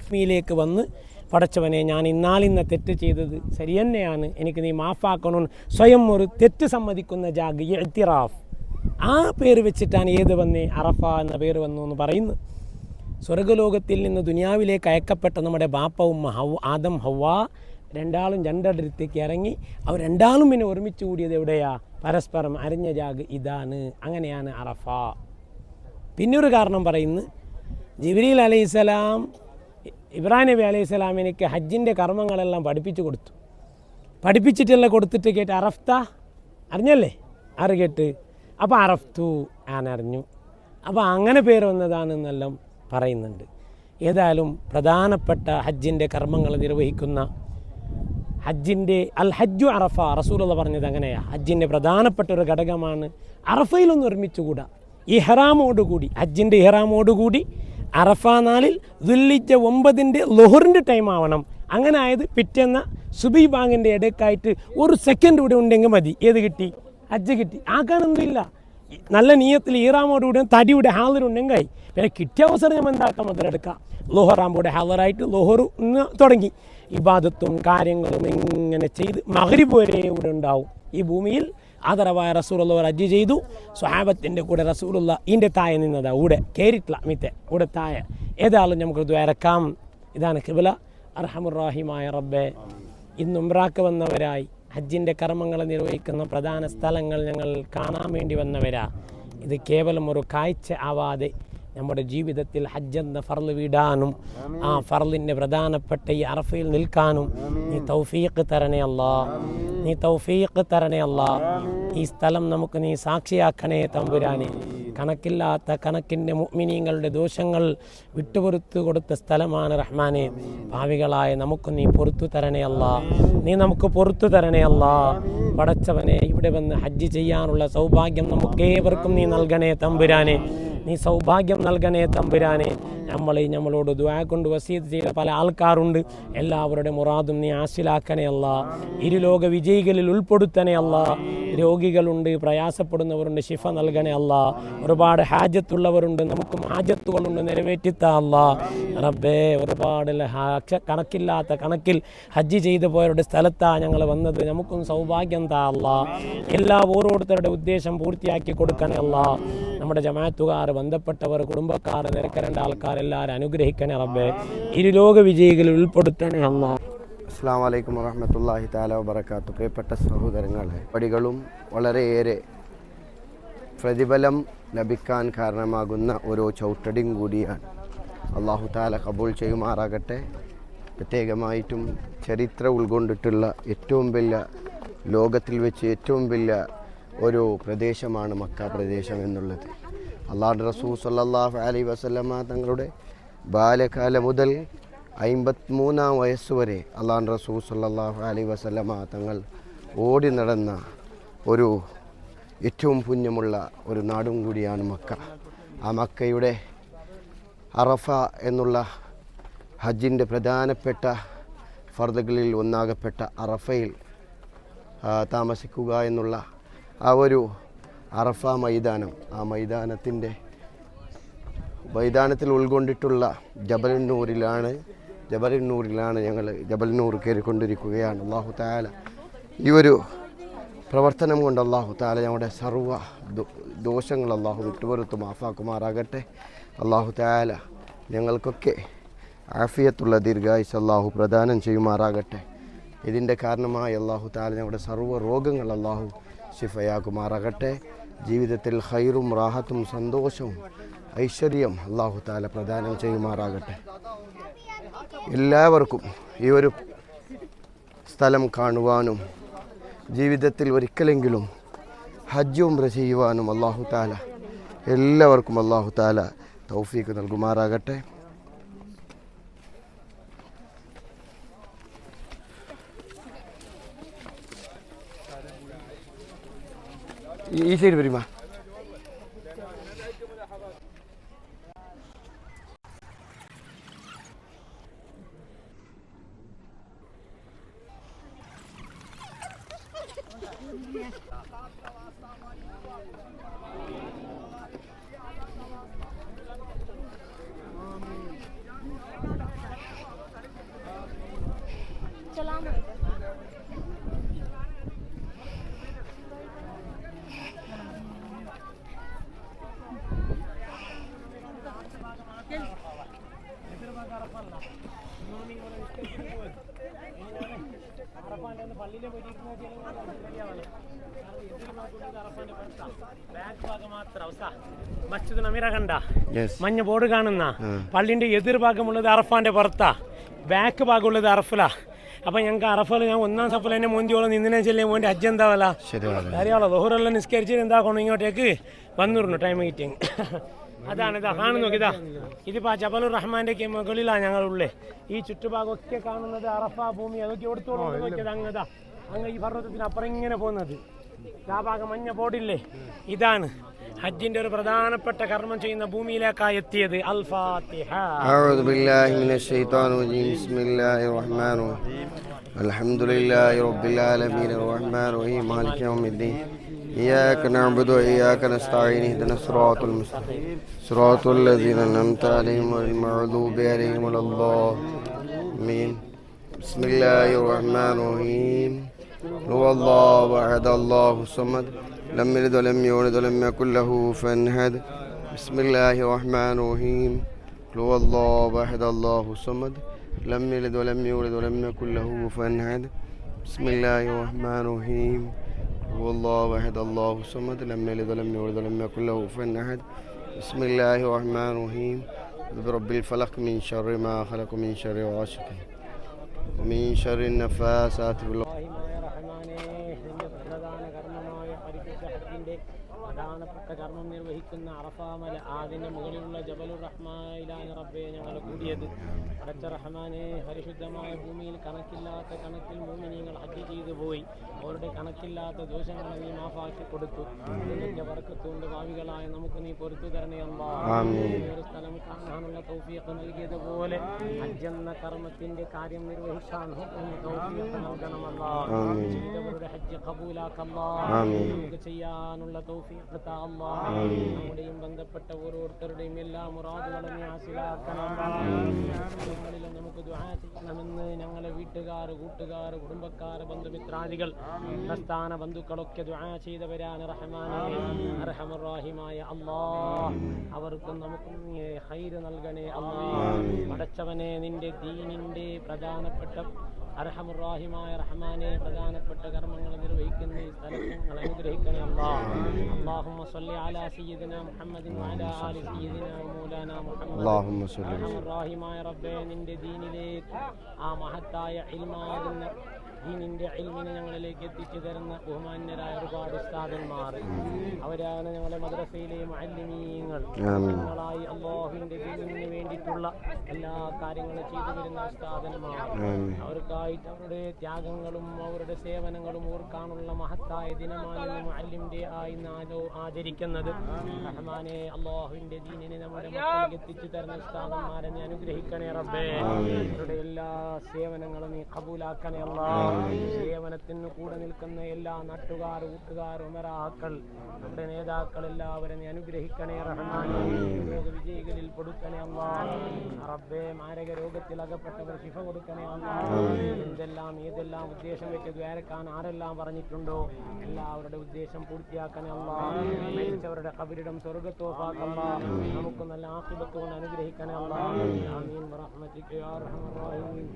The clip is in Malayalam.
ഭൂമിയിലേക്ക് വന്ന് പടച്ചവനെ ഞാൻ ഇന്നാലിന്ന തെറ്റ് ചെയ്തത് ശരി തന്നെയാണ്, എനിക്ക് നീ മാഫാക്കണമെന്ന് സ്വയം ഒരു തെറ്റ് സമ്മതിക്കുന്ന ജാഗ് ഇഅ്തിറാഫ്. ആ പേര് വെച്ചിട്ടാണ് ഏത് വന്നേ, അറഫ എന്ന പേര് വന്നു എന്ന് പറയുന്നു. സ്വർഗ്ഗലോകത്തിൽ നിന്ന് ദുനിയാവിലേക്ക് അയക്കപ്പെട്ട നമ്മുടെ ബാപ്പവും ആദം ഹവ്വ രണ്ടാളും രണ്ടിടത്തേക്ക് ഇറങ്ങി. അവർ രണ്ടാളും പിന്നെ ഒരുമിച്ച് കൂടിയത് എവിടെയാ? പരസ്പരം അറിഞ്ഞ ജാഗ് ഇതാണ്. അങ്ങനെയാണ് അറഫ. പിന്നൊരു കാരണം പറയുന്നു, ജിബ്രീൽ അലൈഹിസ്സലാം ഇബ്രാഹിം നബി അലൈഹിസ്സലാമിനക്ക് ഹജ്ജിൻ്റെ കർമ്മങ്ങളെല്ലാം പഠിപ്പിച്ചു കൊടുത്തു. പഠിപ്പിച്ചിട്ടെല്ലാം കൊടുത്തിട്ട് കേട്ട് അറഫ്ത അറിഞ്ഞല്ലേ, കേട്ട്. അപ്പോൾ അറഫ്തു ഞാനറിഞ്ഞു. അപ്പോൾ അങ്ങനെ പേര് വന്നതാണെന്നെല്ലാം പറയുന്നുണ്ട്. ഏതായാലും പ്രധാനപ്പെട്ട ഹജ്ജിൻ്റെ കർമ്മങ്ങൾ നിർവഹിക്കുന്ന ഹജ്ജിൻ്റെ ഹജ്ജു അറഫ റസൂലുള്ള പറഞ്ഞത് അങ്ങനെയാണ്. ഹജ്ജിൻ്റെ പ്രധാനപ്പെട്ട ഒരു ഘടകമാണ്. അറഫയിലൊന്നും ഒരുമിച്ചുകൂടാ. ഇഹ്റാമോടുകൂടി, ഹജ്ജിൻ്റെ ഇഹ്റാമോടുകൂടി അറഫ നാളിൽ ദുൽഹിജ്ജ 9 ളുഹറിൻ്റെ ടൈം ആവണം. അങ്ങനെ ആയത് പിറ്റേന്ന സുബഹി ബാങ്കിൻ്റെ ഇടയ്ക്കായിട്ട് ഒരു സെക്കൻഡ് കൂടെ ഉണ്ടെങ്കിൽ മതി. ഏത് കിട്ടി? ഹജ്ജ് കിട്ടി. ആക്കാനൊന്നുമില്ല. നല്ല നീയത്തിൽ ഈറാമോടുകൂടി തടിയുടെ ഹാളറുണ്ടെങ്കിൽ പിന്നെ കിട്ടിയ അവസരം നമ്മൾ എന്താക്കാം, മുതലെടുക്കാം. ളുഹറാകുമ്പോൾ ഹാളറായിട്ട് ളുഹർ തുടങ്ങി ഇബാദത്തും കാര്യങ്ങളും ഇങ്ങനെ ചെയ്ത് മഗ്രിബ് വരെ ഇവിടെ ഉണ്ടാവും ഈ ഭൂമിയിൽ. ആദരവായ റസൂലുള്ള ഹജ്ജ് ചെയ്തു. സ്വഹാബത്തിൻ്റെ കൂടെ റസൂലുള്ള ഇതിൻ്റെ താഴെ നിന്നതാ, ഇവിടെ കയറിയിട്ടില്ല മിത്തെ ഇവിടെ താഴെ. ഏതായാലും നമുക്ക് ദ്വാരക്കാം. ഇതാണ് ഖിബ്ല. അർഹമുറാഹിമായ റബ്ബെ, ഇന്ന് ഉംറക്ക് വന്നവരായി ഹജ്ജിൻ്റെ കർമ്മങ്ങൾ നിർവഹിക്കുന്ന പ്രധാന സ്ഥലങ്ങൾ ഞങ്ങൾ കാണാൻ വേണ്ടി വന്നവരാ. ഇത് കേവലം ഒരു കാഴ്ച ആവാതെ നമ്മുടെ ജീവിതത്തിൽ ഹജ്ജെന്ന ഫർള് വിടാനും ആ ഫർളിൻ്റെ പ്രധാനപ്പെട്ട ഈ അറഫയിൽ നിൽക്കാനും നീ തൗഫീഖ് തരണേ അല്ലാ, നീ തൗഫീഖ് തരണേ അല്ലാ. ഈ സ്ഥലം നമുക്ക് നീ സാക്ഷിയാക്കണേ തമ്പുരാനെ. കണക്കില്ലാത്ത കണക്കിൻ്റെ മുഅ്മിനീങ്ങളുടെ ദോഷങ്ങൾ വിട്ടുപൊറുത്തു കൊടുത്ത സ്ഥലമാണ് റഹ്മാനെ. ഭാവികളായ നമുക്ക് നീ പൊറുത്തു തരണേ അല്ലാ, നീ നമുക്ക് പൊറുത്തു തരണേ അല്ലാ. പടച്ചവനെ, ഇവിടെ വന്ന് ഹജ്ജ് ചെയ്യാനുള്ള സൗഭാഗ്യം നമുക്കേവർക്കും നീ നൽകണേ തമ്പുരാനെ. നീ സൗഭാഗ്യം നൽകണേ തമ്പുരാനെ. നമ്മളോട് ദുആ കൊണ്ട് വസീയത്ത് ചെയ്ത പല ആൾക്കാരുണ്ട്. എല്ലാവരുടെ മുറാദും നീ ആശിലാക്കണേ അല്ലാ. ഇരുലോക വിജയികളിൽ ഉൾപ്പെടുത്തണേ അല്ലാ. രോഗികളുണ്ട്, പ്രയാസപ്പെടുന്നവരുണ്ട്, ശിഫ നൽകണേ അല്ലാ. ഒരുപാട് ഹാജത്തുള്ളവരുണ്ട്, നമുക്കും ഹാജത്തുകളുണ്ട്, നിറവേറ്റിത്താ അല്ലാ. റബ്ബേ, ഒരുപാട് കണക്കില്ലാത്ത കണക്കിൽ ഹജ്ജ് ചെയ്തു പോയവരുടെ സ്ഥലത്താണ് ഞങ്ങൾ വന്നത്. നമുക്കും സൗഭാഗ്യം താ അല്ലാ. ഓരോരുത്തരുടെ ഉദ്ദേശം പൂർത്തിയാക്കി കൊടുക്കണേ അല്ലാ. നമ്മുടെ ജമാഅത്തുകാർ, ബന്ധപ്പെട്ടവർ, കുടുംബക്കാർ, നിരക്കരേണ്ട ആൾക്കാരെല്ലാവരും അനുഗ്രഹിക്കണേ റബ്ബേ. ഇരുലോക വിജയികളിൽ ഉൾപ്പെടുത്തണേ അല്ലാ. അസ്സലാമു അലൈക്കും വറഹ്മത്തുള്ളാഹി തആല വബറകാതുഹു. പ്രിയപ്പെട്ട സഹോദരങ്ങളെ, പടികളും വളരെയേറെ പ്രതിഫലം ലഭിക്കാൻ കാരണമാകുന്ന ഓരോ ചവിട്ടടിയും കൂടിയാണ്. അല്ലാഹു തആല കബൂൽ ചെയ്യുമാറാകട്ടെ. പ്രത്യേകമായിട്ടും ചരിത്രം ഉൾക്കൊണ്ടിട്ടുള്ള ഏറ്റവും വലിയ, ലോകത്തിൽ വെച്ച് ഏറ്റവും വലിയ ഒരു പ്രദേശമാണ് മക്ക പ്രദേശം എന്നുള്ളത്. അല്ലാഹുവിൻ്റെ റസൂൽ സ്വല്ലല്ലാഹു അലൈഹി വസല്ലമ തങ്ങളുടെ ബാല്യകാലം മുതൽ 53-ാം വയസ്സ് വരെ അല്ലാഹുവിൻ്റെ റസൂൽ സ്വല്ലല്ലാഹു അലൈഹി വസല്ലമ തങ്ങൾ ഓടി നടന്ന ഒരു ഏറ്റവും പുണ്യമുള്ള ഒരു നാടും കൂടിയാണ് മക്ക. ആ മക്കയുടെ അറഫ എന്നുള്ള ഹജ്ജിൻ്റെ പ്രധാനപ്പെട്ട ഫർദുകളിൽ ഒന്നാകപ്പെട്ട അറഫയിൽ താമസിക്കുക എന്നുള്ള ആ ഒരു അറഫ മൈതാനം, ആ മൈതാനത്തിൽ ഉൾക്കൊണ്ടിട്ടുള്ള ജബലുന്നൂറിലാണ് ഞങ്ങൾ ജബലുന്നൂർ കയറിക്കൊണ്ടിരിക്കുകയാണ്. അല്ലാഹു തആല ഈ ഒരു പ്രവർത്തനം കൊണ്ട് അല്ലാഹു തആല ഞങ്ങളുടെ സർവ്വ ദോഷങ്ങൾ അല്ലാഹു വിട്ടുപുറത്ത് മാഫാക്കുമാറാകട്ടെ. അല്ലാഹു തആല ഞങ്ങൾക്കൊക്കെ ആഫിയത്തുള്ള ദീർഘായുസ് അല്ലാഹു പ്രദാനം ചെയ്യുമാറാകട്ടെ. ഇതിൻ്റെ കാരണമായി അല്ലാഹു തആല ഞങ്ങളുടെ സർവ്വ രോഗങ്ങൾ അല്ലാഹു ശിഫയാക്കുമാറാകട്ടെ. ജീവിതത്തിൽ ഖൈറും റാഹത്തും സന്തോഷവും ഐശ്വര്യം അല്ലാഹു തആല പ്രദാനം ചെയ്യുമാറാകട്ടെ. എല്ലാവർക്കും ഈ ഒരു സ്ഥലം കാണുവാനും ജീവിതത്തിൽ ഒരിക്കലെങ്കിലും ഹജ്ജ് ഉംറ ചെയ്യുവാനും അല്ലാഹു തആല എല്ലാവർക്കും അല്ലാഹു തആല തൗഫീഖ് നൽകുമാറാകട്ടെ. ഈ സൈഡ് വരുമാ. പള്ളിയിലെ മസ്ജിദ് നമീറ കണ്ട മഞ്ഞ ബോർഡ് കാണുന്ന പള്ളിന്റെ എതിർഭാഗമുള്ളത് അറഫാന്റെ പുറത്താ, ബാക്ക് ഭാഗമുള്ളത് അറഫിലാ. അപ്പൊ ഞങ്ങൾക്ക് അറഫല ഞാൻ ഒന്നാം സഫല എന്നെ മോന്തിയോളം നിന്നിനെ ചെല്ലാൻ വേണ്ടി ഹജ്ജ് എന്താവല്ല കാര്യമാണോ ദോഹറെല്ലാം നിസ്കരിച്ച് എന്താക്കണം ഇങ്ങോട്ടേക്ക് വന്നിരുന്നു ടൈം മീറ്റിംഗ്. അതാണ് ഇതാ കാണുന്നു നോക്കിതാ, ഇതിപ്പോ ജബലുർ റഹ്മാന്റെ മുകളിലാണ് ഞങ്ങളുള്ളേ. ഈ ചുറ്റുഭാഗമൊക്കെ കാണുന്നത് അറഫ ഭൂമി, അതൊക്കെ എടുത്തോളം നോക്കിയത് അങ്ങതാ അങ്ങ് ഈ പർവ്വതത്തിന് അപ്പുറം ഇങ്ങനെ പോകുന്നത് ആ ഭാഗം മഞ്ഞ ബോർഡില്ലേ, ഇതാണ് ഹജ്ജിന്റെ ഒരു പ്രധാനപ്പെട്ട കർമ്മം ചെയ്യുന്ന ഭൂമിയിലേക്കായി എത്തിയത്. അൽ ഫാത്തിഹ. അഊദു ബില്ലാഹി മിനശ് ശൈത്വാനിർ റജീം. ബിസ്മില്ലാഹിർ റഹ്മാനിർ റഹീം. അൽഹംദുലില്ലാഹി റബ്ബിൽ ആലമീൻ റഹ്മാനിർ റഹീം മാലികി യൗമിദ്ദീൻ. إياك نعبد وإياك نستعين اهدنا الصراط المستقيم صراط الذين أنعمت عليهم غير المغضوب عليهم ولا الضالين. بسم الله الرحمن الرحيم. هو الله أحد الله الصمد لم يلد ولم يولد ولم يكن له كفوا أحد. بسم الله الرحمن الرحيم. هو الله أحد الله الصمد لم يلد ولم يولد ولم يكن له كفوا أحد. بسم الله الرحمن الرحيم. هو الله أحد الله الصمد لم يلد ولم يولد ولم يكن له كفوا أحد. بسم الله الرحمن الرحيم. برب الفلق من شر ما خلق من شر غاسق ومن شر النفاثات في العقد. പ്രധാനപ്പെട്ട കർമ്മം നിർവഹിക്കുന്ന അറഫാമല അതിന്റെ മുകളിലുള്ള ജബലുർ റഹ്മാനിലാണ് റബ്ബേ ഞങ്ങൾ കൂടിയത്. അടച്ച റഹ്മാനെ, പരിശുദ്ധമായ ഭൂമിയിൽ കണക്കില്ലാത്ത കണക്കിൽ മുഅ്മിനീങ്ങൾ ഹജ്ജ് ചെയ്തു പോയി. അവരുടെ കണക്കില്ലാത്ത ദോഷങ്ങളെ നീ മാഫാക്കി കൊടുത്തു. നിന്റെ ബർക്കത്തുകൊണ്ട് ഭാവികളായ നമുക്ക് നീ പൊറുത്തു തരണേ അല്ലാഹ്. ഒരു സ്ഥലം കാണാനുള്ള തൗഫീഖ് നൽകിയതുപോലെ ഹജ്ജ് എന്ന കർമ്മത്തിന്റെ കാര്യം നിർവഹിക്കാൻ തൗഫീഖ് നൽകണം അല്ലാഹ്. ചെയ്തവരുടെ ഹജ്ജ് ഖബൂലാക്കല്ലാഹ്. നമുക്ക് ചെയ്യാനുള്ള തൗഫീഖ് നമ്മുടെയും ബന്ധപ്പെട്ട ഓരോരുത്തരുടെയും എല്ലാ മുറാദുകളും നീ ഹാസിലാക്കണം. നമുക്ക് ദുആ ചെയ്യണമെന്ന് ഞങ്ങളെ വീട്ടുകാർ, കൂട്ടുകാർ, കുടുംബക്കാർ, ബന്ധുമിത്രാദികൾ, പ്രസ്ഥാന ബന്ധുക്കളൊക്കെ ദുആ ചെയ്തവരാണ്. റഹ്മാനേ, അർഹമർ റഹീമായ അല്ലാഹ്, അവർക്കും നമുക്കും നീ ഖൈർ നൽകണേ അല്ലാഹ്. പടച്ചവനെ, നിന്റെ ദീനിന്റെ പ്രധാനപ്പെട്ട അർഹമർ റഹീമായ റഹ്മാനെ, പ്രധാനപ്പെട്ട കർമ്മങ്ങൾ നിർവഹിക്കുന്ന ഈ സ്ഥലത്ത് ഞങ്ങൾ അനുഗ്രഹിക്കണേ അല്ലാഹ്. اللهم صل على سيدنا محمد وعلى آل سيدنا ومولانا محمد. اللهم صل റഹീമായ റബ്ബേ, നിന്റെ ദീനിലേക്ക് ആ മഹത്തായ ഇൽമാകുന്ന ദീനിന്റെ ഇൽമിനെ ഞങ്ങളിലേക്ക് എത്തിച്ചു തരുന്ന ബഹുമാന്യരായ ഒരുപാട് ഉസ്താദന്മാർ, അവരാണ് ഞങ്ങളെ മദ്രസയിലെ മുഅല്ലിമീങ്ങൾ. ഞങ്ങളായി അല്ലാഹുവിന്റെ ദീനിന് വേണ്ടിയിട്ടുള്ള എല്ലാ കാര്യങ്ങളും ചെയ്തു വരുന്ന ഉസ്താദന്മാർ, അവർക്കായിട്ട് അവരുടെ ത്യാഗങ്ങളും അവരുടെ സേവനങ്ങളും ഓർക്കാനുള്ള മഹത്തായ ദിനമാണ് മുഅല്ലിമിന്റെ ആയി ആചരിക്കുന്നത്. റഹ്മാനെ, അല്ലാഹുവിന്റെ ദീനിനെ നമ്മുടെ മക്കളിലേക്ക് എത്തിച്ചു തരുന്ന ഉസ്താദന്മാരെ നീ അനുഗ്രഹിക്കണേ റബ്ബേ. അവരുടെ എല്ലാ സേവനങ്ങളും നീ ഖബൂലാക്കണേ അല്ലാഹ്. സേവനത്തിന് കൂടെ നിൽക്കുന്ന എല്ലാ നാട്ടുകാർ, കൂട്ടുകാർ, ഉമറാക്കൾ, നമ്മുടെ നേതാക്കൾ എല്ലാവരും നീ അനുഗ്രഹിക്കണേ റഹ്മാനേ. വിജയികളിൽ കൊടുക്കണേ അല്ലാഹ്. റബ്ബേ, മാരക രോഗത്തിൽ അകപ്പെട്ടവർ ശിഫ കൊടുക്കണേ അല്ലാഹ്. ഏതെല്ലാം ഉദ്ദേശം വെച്ച് ദ്വാരക്കാൻ ആരെല്ലാം പറഞ്ഞിട്ടുണ്ടോ എല്ലാവരുടെ ഉദ്ദേശം പൂർത്തിയാക്കണേ അല്ലാഹ്. മരിച്ചവരുടെ ഖബറിടം സ്വർഗ്ഗത്തോഫാക്കല്ലാഹ്. നമുക്ക് നല്ല ആഖിബത്ത് കൊണ്ട് അനുഗ്രഹിക്കണേ അല്ലാഹ്. ആമീൻ ബിറഹ്മതിക യാ അർഹമർ റഹീമീൻ.